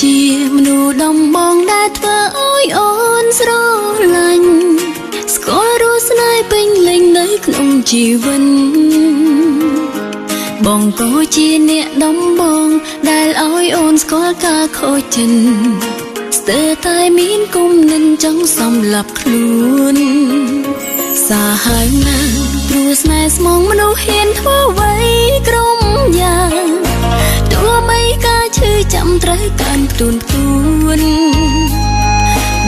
ជាមនុស្សដំបងដែលធ្វើឲ្យអូនស្រឡាញ់ស្គាល់រស់ស្នេហ៍ពេញលេញនៅក្នុងជីវិតបងក៏ជាអ្នកដំបងដែលឲ្យអូនស្គាល់ការខូចចិត្តស្ទើរតែមានគុំនិនចង់សម្លាប់ខ្លួនសាហាវណាស់ព្រោះស្នេហ៍ស្មងមនុស្សហ៊ានធ្វើអ្វីក្រុមយ៉ាងទោះបីការឈឺចាំត្រូវកាន់ផ្ទួន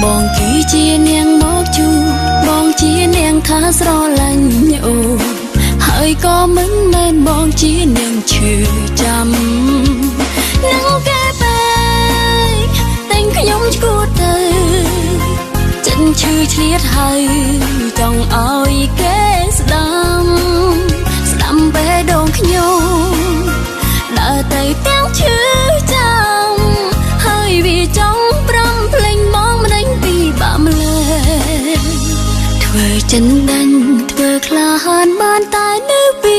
បងគឺជានាងមកជួបងជានាងថាស្រឡាញ់អូហើយក៏មិនមែនបងជានាងឈឺចាំនឹងគេបែកតែងខ្ញុំឈួតទៅចិនឈឺឆ្លៀតហើយចង់ឲ្យគេស្ដាំបេះដូងខ្ញុំដើរទៅទាំងឈឺចាំហើយវាចង់ប្រំភ្លេងបងមិនដឹងពីបាក់ម្លេះធ្វើចិនដាញ់ធ្វើក្លាហានបានតែនៅពី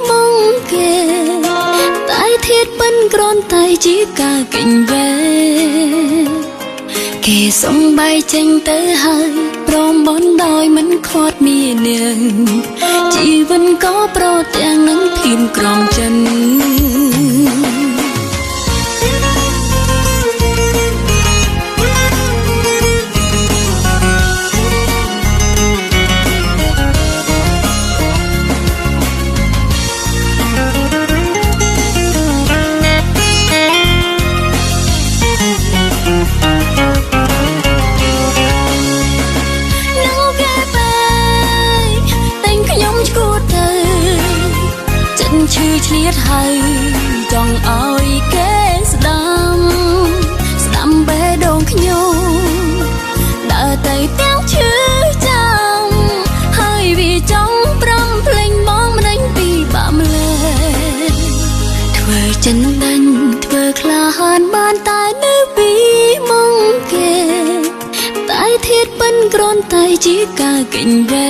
មុខគេតែធាតមិនគ្រាន់តែជាការកេញវេគេសំបីចេញទៅហើយព្រមបន់ដោយមិនខាត់មាននាងជីវិតក៏ប្រទាំងនឹងភៀមក្រំចិនឈឺឆ្លៀតហើយចង់ឲ្យគេស្ដាំបេះដូងខ្ញុំដើរទៅទាំងឈឺចាំហើយវាចង់ប្រំភ្លេងបងមិនដឹងពីបាក់ម្លេះធ្វើចិនដាញ់ធ្វើក្លាហានបានតែនៅពីមុខគេតែធាតមិនគ្រាន់តែជាការកេញវេ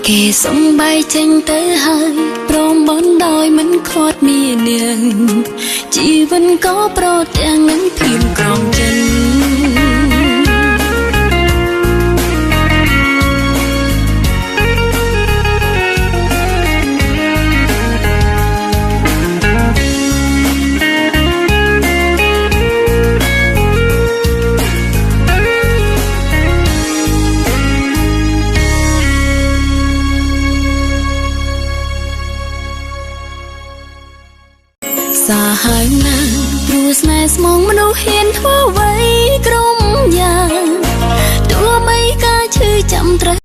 គេសំបីចេញទៅហើយព្រមបន់ដោយមិនខាត់មាននាងជីវិតក៏ប្រទាំងនឹងភៀមក្រំចិនសាហាវណាស់ព្រោះស្នេហ៍ស្មងមនុស្សហ៊ានធ្វើអ្វី